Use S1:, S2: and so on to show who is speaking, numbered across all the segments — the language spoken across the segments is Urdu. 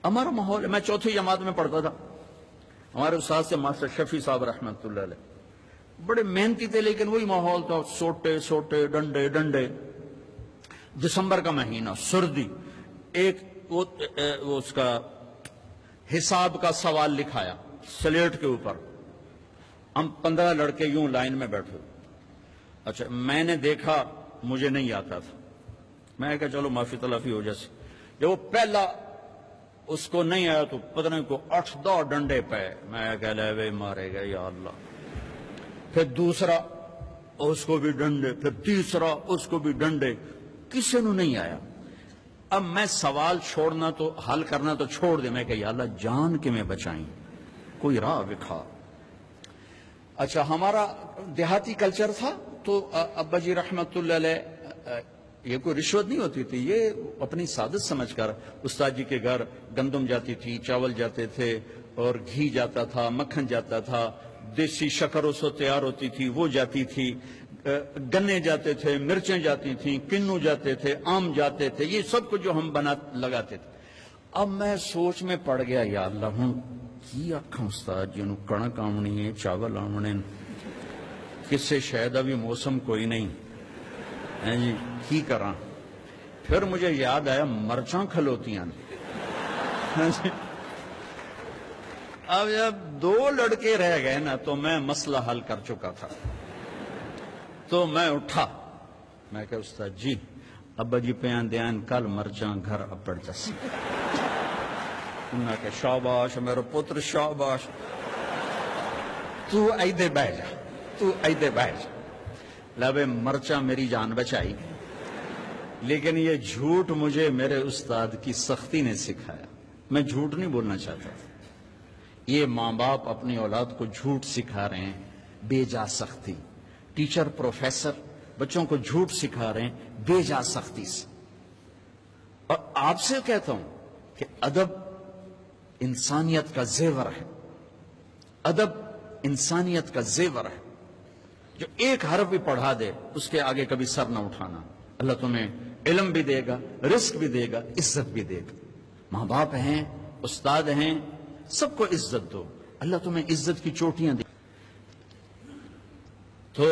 S1: ہمارا ماحول ہے. میں چوتھی جماعت میں پڑھتا تھا. ہمارے استاد سے ماسٹر شفیع صاحب رحمۃ اللہ علیہ بڑے محنتی تھے، لیکن وہی ماحول تھا، سوٹے سوٹے ڈنڈے ڈنڈے. دسمبر کا مہینہ، سردی، ایک اس کا حساب کا سوال لکھایا سلیٹ کے اوپر. ہم 15 لڑکے یوں لائن میں بیٹھے. اچھا میں نے دیکھا، مجھے نہیں آتا تھا. میں کہا چلو معافی تلافی ہو جیسے. جب وہ پہلا اس کو نہیں آیا تو پتہ نہیں کو 8-10 ڈنڈے پہ. میں کہہ لے وے مارے گا یا اللہ. پھر دوسرا اس کو بھی ڈنڈے، پھر تیسرا اس کو بھی ڈنڈے. کسی نے نہیں آیا. اب میں سوال چھوڑنا تو حل کرنا تو چھوڑ دے. میں کہ یا اللہ جان کے میں بچائیں، کوئی راہ دکھا. اچھا ہمارا دیہاتی کلچر تھا تو ابا جی رحمت اللہ علیہ، یہ کوئی رشوت نہیں ہوتی تھی، یہ اپنی سعادت سمجھ کر استاد جی کے گھر گندم جاتی تھی، چاول جاتے تھے، اور گھی جاتا تھا، مکھن جاتا تھا، دیسی شکر اس کو تیار ہوتی تھی وہ جاتی تھی، گنے جاتے تھے، مرچیں جاتی تھیں، کنو جاتے تھے، آم جاتے تھے. یہ سب کچھ جو ہم لگاتے تھے. اب میں سوچ میں پڑ گیا یا اللہ ہوں کی آکھاں استاد جی نو کڑک آمنی ہے، چاول آمنے، کس سے شاید ابھی موسم کوئی نہیں جی کی کراں. پھر مجھے یاد آیا مرچاں کھلوتیاں. اب جب 2 لڑکے رہ گئے نا تو میں مسئلہ حل کر چکا تھا. تو میں اٹھا، میں کہا استاد جی ابا جی پیان دیان کل مرچاں گھر اپڑ جس. انہوں نے کہا شاباش میرا پتر شاباش، تو ایدے بہ جا، تو ایدے بہ جا. لبے مرچاں میری جان بچائی، لیکن یہ جھوٹ مجھے میرے استاد کی سختی نے سکھایا. میں جھوٹ نہیں بولنا چاہتا تھا. یہ ماں باپ اپنی اولاد کو جھوٹ سکھا رہے ہیں بے جا سختی. ٹیچر پروفیسر بچوں کو جھوٹ سکھا رہے ہیں بے جا سختی سے. اور آپ سے کہتا ہوں کہ ادب انسانیت کا زیور ہے. ادب انسانیت کا زیور ہے. جو ایک حرف بھی پڑھا دے اس کے آگے کبھی سر نہ اٹھانا. اللہ تمہیں علم بھی دے گا، رزق بھی دے گا، عزت بھی دے گا. ماں باپ ہیں، استاد ہیں، سب کو عزت دو. اللہ تمہیں عزت کی چوٹیاں دے. تو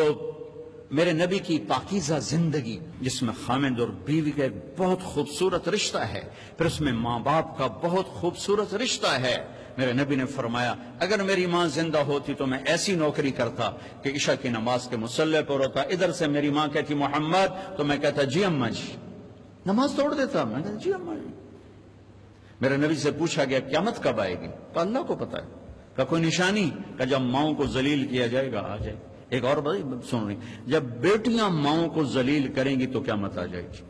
S1: میرے نبی کی پاکیزہ زندگی جس میں خامند اور بیوی کا ایک بہت خوبصورت رشتہ ہے، پھر اس میں ماں باپ کا بہت خوبصورت رشتہ ہے. میرے نبی نے فرمایا اگر میری ماں زندہ ہوتی تو میں ایسی نوکری کرتا کہ عشاء کی نماز کے مصلی پر ہوتا، ادھر سے میری ماں کہتی محمد تو میں کہتا جی اماں جی، نماز توڑ دیتا. میں کہتا جی اماں جی. میرے نبی سے پوچھا گیا قیامت کب آئے گی؟ تو اللہ کو پتا ہے. کہ کوئی نشانی؟ کہ جب ماؤں کو ذلیل کیا جائے گا آ جائے. ایک اور بات سن رہی، جب بیٹیاں ماؤں کو ذلیل کریں گی تو قیامت آ جائے گی.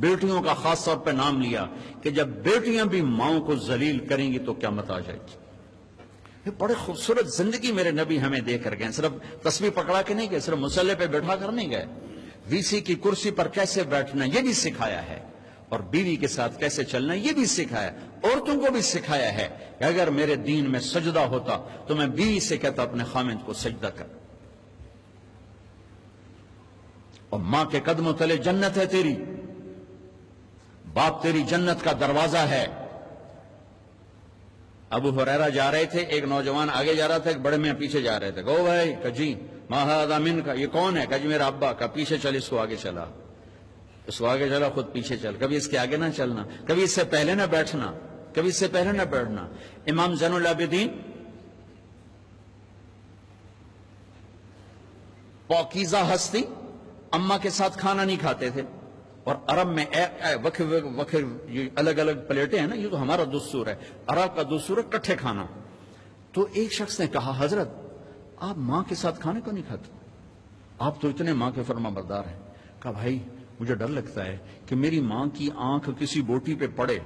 S1: بیٹیوں کا خاص طور پہ نام لیا کہ جب بیٹیاں بھی ماؤں کو ذلیل کریں گی تو قیامت آ جائے گی. یہ بڑے خوبصورت زندگی میرے نبی ہمیں دے کر گئے. صرف تسبیح پکڑا کے نہیں گئے، صرف مصلی پہ بیٹھا کر نہیں گئے. وی سی کی کرسی پر کیسے بیٹھنا یہ بھی سکھایا ہے، اور بیوی کے ساتھ کیسے چلنا یہ بھی سکھایا. عورتوں کو بھی سکھایا ہے کہ اگر میرے دین میں سجدہ ہوتا تو میں بیوی سے کہتا اپنے خامند کو سجدہ کر. اور ماں کے قدموں تلے جنت ہے تیری، باپ تیری جنت کا دروازہ ہے. ابو ہریرہ جا رہے تھے، ایک نوجوان آگے جا رہا تھا، ایک بڑے میاں پیچھے جا رہے تھے. گو بھائی کہ جی ما ھذا منک، یہ کون ہے؟ کہ جی میرا ابا. کا پیچھے چل، اس کو آگے چلا، اس کو آگے چلا، خود پیچھے چل. کبھی اس کے آگے نہ چلنا، کبھی اس سے پہلے نہ بیٹھنا، کبھی اس سے پہلے نہ بیٹھنا. امام زین العابدین پاکیزہ ہستی، اماں کے ساتھ کھانا نہیں کھاتے تھے. اور عرب میں وکر الگ الگ پلیٹیں ہیں نا، یہ تو ہمارا دستور ہے. عرب کا دستور ہے کٹھے کھانا. تو ایک شخص نے کہا حضرت آپ ماں کے ساتھ کھانے کو نہیں کھاتے؟ آپ تو اتنے ماں کے فرما بردار ہیں. کہا بھائی مجھے ڈر لگتا ہے کہ میری ماں کی آنکھ کسی بوٹی پہ پڑے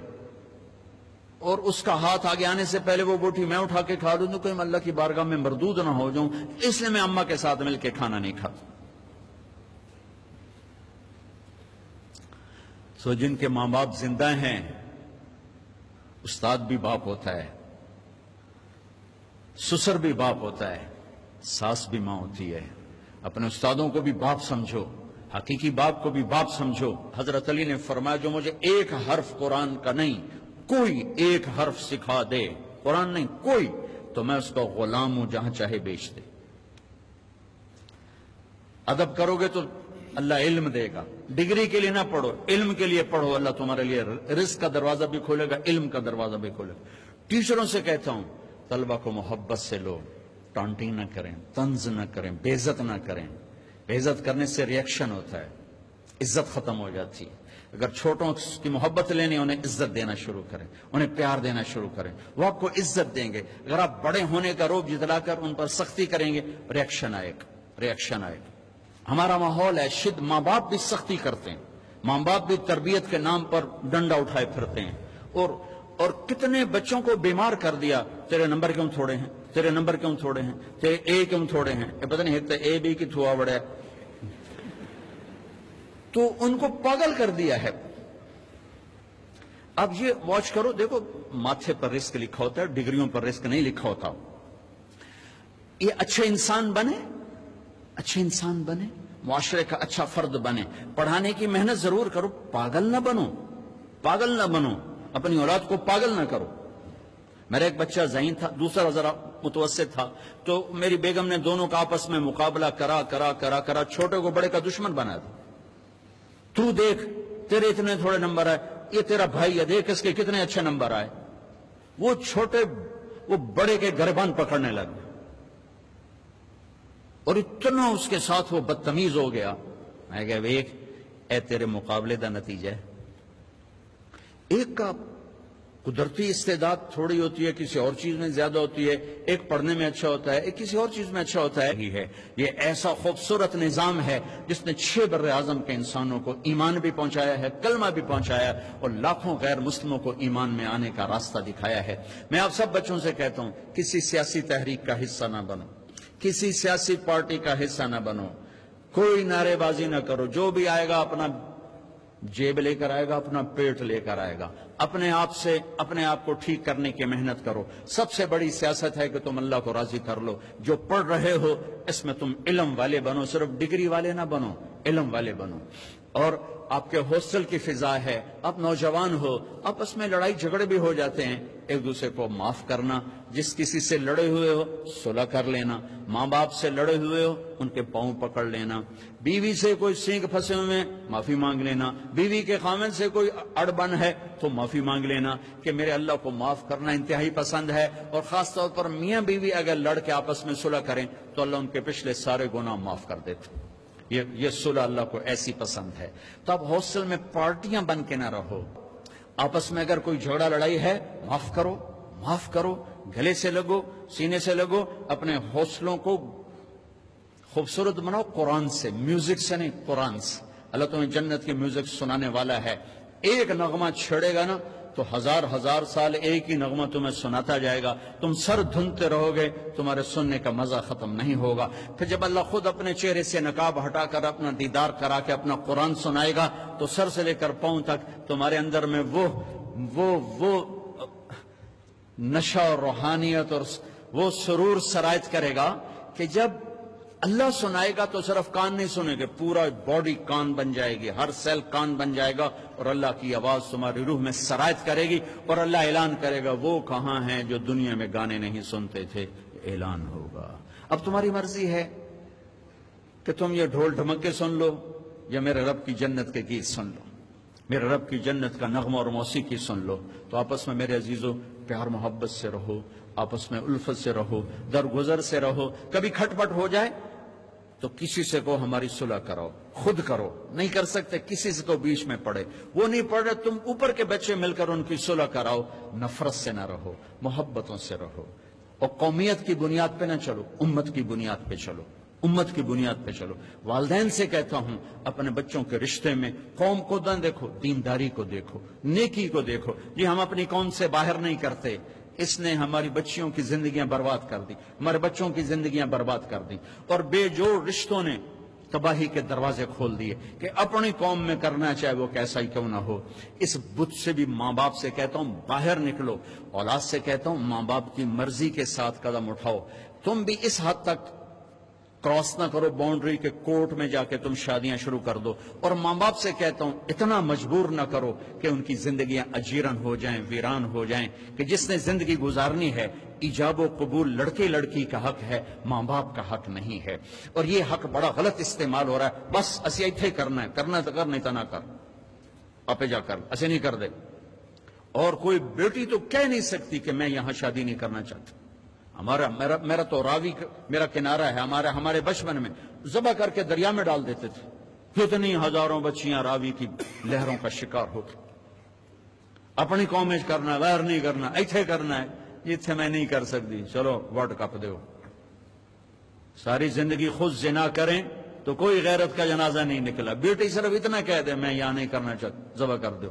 S1: اور اس کا ہاتھ آگے آنے سے پہلے وہ بوٹی میں اٹھا کے کھا لوں تو کوئی اللہ کی بارگاہ میں مردود نہ ہو جاؤں، اس لیے میں اماں کے ساتھ مل کے کھانا نہیں کھاتا. سو جن کے ماں باپ زندہ ہیں، استاد بھی باپ ہوتا ہے، سسر بھی باپ ہوتا ہے، ساس بھی ماں ہوتی ہے. اپنے استادوں کو بھی باپ سمجھو، حقیقی باپ کو بھی باپ سمجھو. حضرت علی نے فرمایا جو مجھے ایک حرف قرآن کا نہیں کوئی ایک حرف سکھا دے، قرآن نہیں کوئی، تو میں اس کا غلام ہوں، جہاں چاہے بیچ دے۔ ادب کرو گے تو اللہ علم دے گا، ڈگری کے لیے نہ پڑھو، علم کے لیے پڑھو، اللہ تمہارے لیے رزق کا دروازہ بھی کھولے گا، علم کا دروازہ بھی کھولے گا۔ ٹیچروں سے کہتا ہوں طلبہ کو محبت سے لو، ٹانٹنگ نہ کریں، طنز نہ کریں، بے عزت نہ کریں۔ بے عزت کرنے سے ریئیکشن ہوتا ہے، عزت ختم ہو جاتی ہے۔ اگر چھوٹوں کی محبت لینی، انہیں عزت دینا شروع کریں، انہیں پیار دینا شروع کریں، وہ آپ کو عزت دیں گے۔ اگر آپ بڑے ہونے کا روب جتلا کر ان پر سختی کریں گے، ریئیکشن آئے گا۔ ہمارا ماحول ہے ماں باپ بھی سختی کرتے ہیں، ماں باپ بھی تربیت کے نام پر ڈنڈا اٹھائے پھرتے ہیں، اور کتنے بچوں کو بیمار کر دیا۔ تیرے نمبر کیوں تھوڑے ہیں، تیرے نمبر کیوں تھوڑے ہیں، تیرے اے کیوں تھوڑے ہیں، یہ پتہ نہیں ہے اے بی کی تھوا بڑا ہے، تو ان کو پاگل کر دیا ہے۔ اب یہ واچ کرو، دیکھو ماتھے پر رزق لکھا ہوتا ہے، ڈگریوں پر رزق نہیں لکھا ہوتا۔ یہ اچھے انسان بنے، اچھے انسان بنے، معاشرے کا اچھا فرد بنے، پڑھانے کی محنت ضرور کرو، پاگل نہ بنو، پاگل نہ بنو، اپنی اولاد کو پاگل نہ کرو۔ میرا ایک بچہ ذہین تھا، دوسرا ذرا متوسط تھا، تو میری بیگم نے دونوں کا آپس میں مقابلہ کرا چھوٹے کو بڑے کا دشمن بنا دیا۔ تو دیکھ تیرے اتنے تھوڑے نمبر آئے، یہ تیرا بھائی ہے، دیکھ اس کے کتنے اچھے نمبر آئے۔ وہ چھوٹے وہ بڑے کے گریبان پکڑنے لگے، اور اتنا اس کے ساتھ وہ بدتمیز ہو گیا۔ میں کہا ویکھ اے تیرے مقابلے دا نتیجہ ہے۔ ایک کا قدرتی استعداد تھوڑی ہوتی ہے، کسی اور چیز میں زیادہ ہوتی ہے، ایک پڑھنے میں اچھا ہوتا ہے، ایک کسی اور چیز میں اچھا ہوتا ہے۔ یہ ایسا خوبصورت نظام ہے جس نے 6 بر اعظم کے انسانوں کو ایمان بھی پہنچایا ہے، کلمہ بھی پہنچایا ہے، اور لاکھوں غیر مسلموں کو ایمان میں آنے کا راستہ دکھایا ہے۔ میں آپ سب بچوں سے کہتا ہوں کسی سیاسی تحریک کا حصہ نہ بنو، کسی سیاسی پارٹی کا حصہ نہ بنو، کوئی نعرے بازی نہ کرو۔ جو بھی آئے گا اپنا جیب لے کر آئے گا، اپنا پیٹ لے کر آئے گا۔ اپنے آپ کو ٹھیک کرنے کی محنت کرو۔ سب سے بڑی سیاست ہے کہ تم اللہ کو راضی کر لو۔ جو پڑھ رہے ہو اس میں تم علم والے بنو، صرف ڈگری والے نہ بنو، علم والے بنو۔ اور آپ کے ہاسٹل کی فضا ہے، آپ نوجوان ہو، آپس میں لڑائی جھگڑے بھی ہو جاتے ہیں، ایک دوسرے کو معاف کرنا، جس کسی سے لڑے ہوئے ہو صلح کر لینا، ماں باپ سے لڑے ہوئے ہو ان کے پاؤں پکڑ لینا، بیوی سے کوئی سینگ پھنسے ہوئے معافی مانگ لینا، بیوی کے خامن سے کوئی اڑبن ہے تو معافی مانگ لینا کہ میرے اللہ کو معاف کرنا انتہائی پسند ہے۔ اور خاص طور پر میاں بیوی اگر لڑ کے آپس میں صلح کریں تو اللہ ان کے پچھلے سارے گناہ معاف کر دیتے۔ یہ صلح اللہ کو ایسی پسند ہے۔ تو اب ہاسٹل میں پارٹیاں بن کے نہ رہو، آپس میں اگر کوئی جھگڑا لڑائی ہے معاف کرو، گلے سے لگو، سینے سے لگو، اپنے حوصلوں کو خوبصورت بناؤ قرآن سے، میوزک سے نہیں، قرآن سے۔ اللہ تمہیں جنت کی میوزک سنانے والا ہے۔ ایک نغمہ چھڑے گا نا تو ہزار سال ایک ہی نغمہ تمہیں سناتا جائے گا، تم سر دھنتے رہو گے، تمہارے سننے کا مزہ ختم نہیں ہوگا۔ پھر جب اللہ خود اپنے چہرے سے نقاب ہٹا کر اپنا دیدار کرا کے اپنا قرآن سنائے گا تو سر سے لے کر پاؤں تک تمہارے اندر میں وہ نشہ اور روحانیت اور وہ سرور سرایت کرے گا کہ جب اللہ سنائے گا تو صرف کان نہیں سنے گے، پورا باڈی کان بن جائے گی، ہر سیل کان بن جائے گا، اور اللہ کی آواز تمہاری روح میں سرایت کرے گی، اور اللہ اعلان کرے گا وہ کہاں ہیں جو دنیا میں گانے نہیں سنتے تھے، اعلان ہوگا۔ اب تمہاری مرضی ہے کہ تم یہ ڈھول ڈھمکے سن لو یا میرے رب کی جنت کے گیت سن لو، میرے رب کی جنت کا نغمہ اور موسیقی سن لو۔ تو آپس میں میرے عزیزو پیار محبت سے رہو، آپس میں الفت سے رہو، درگزر سے رہو۔ کبھی کھٹ پٹ ہو جائے تو کسی سے کو ہماری صلح کراؤ، خود کرو، نہیں کر سکتے کسی سے کو بیچ میں پڑے، وہ نہیں پڑھ رہے تم اوپر کے بچے مل کر ان کی صلح کراؤ۔ نفرت سے نہ رہو، محبتوں سے رہو، اور قومیت کی بنیاد پہ نہ چلو، امت کی بنیاد پہ چلو، امت کی بنیاد پہ چلو۔ والدین سے کہتا ہوں اپنے بچوں کے رشتے میں قوم کو نہ دیکھو، دینداری کو دیکھو، نیکی کو دیکھو۔ یہ ہم اپنی قوم سے باہر نہیں کرتے، اس نے ہماری بچیوں کی زندگیاں برباد کر دی، ہمارے بچوں کی زندگیاں برباد کر دی، اور بے جوڑ رشتوں نے تباہی کے دروازے کھول دیے کہ اپنی قوم میں کرنا چاہے وہ کیسا ہی کیوں نہ ہو۔ اس بت سے بھی ماں باپ سے کہتا ہوں باہر نکلو، اولاد سے کہتا ہوں ماں باپ کی مرضی کے ساتھ قدم اٹھاؤ۔ تم بھی اس حد تک کراس نہ کرو باؤنڈری کے کورٹ میں جا کے تم شادیاں شروع کر دو. اور ماں باپ سے کہتا ہوں اتنا مجبور نہ کرو کہ ان کی زندگیاں اجیرن ہو جائیں، ویران ہو جائیں. کہ جس نے زندگی گزارنی ہے، ایجاب و قبول لڑکے لڑکی کا حق ہے، ماں باپ کا حق نہیں ہے. اور یہ حق بڑا غلط استعمال ہو رہا ہے. بس اسی ایتھے کرنا ہے، کرنا تو کر، نہیں تو نہ کر، آپ جا کر ایسے نہیں کر دے. اور کوئی بیٹی تو کہہ نہیں سکتی کہ میں یہاں شادی نہیں کرنا چاہتا. میرا تو راوی میرا کنارہ ہے. ہمارے بچپن میں ذبح کر کے دریا میں ڈال دیتے تھے. کتنی ہزاروں بچیاں راوی کی لہروں کا شکار ہوتی. اپنی قوم میں کرنا، غیر نہیں کرنا، ایتھے کرنا ہے. جتھے میں نہیں کر سکتی، چلو ورلڈ کپ دو. ساری زندگی خود زنا کریں تو کوئی غیرت کا جنازہ نہیں نکلا. بیٹی صرف اتنا کہہ دے میں یہاں نہیں کرنا چاہتا، ذبح کر دو.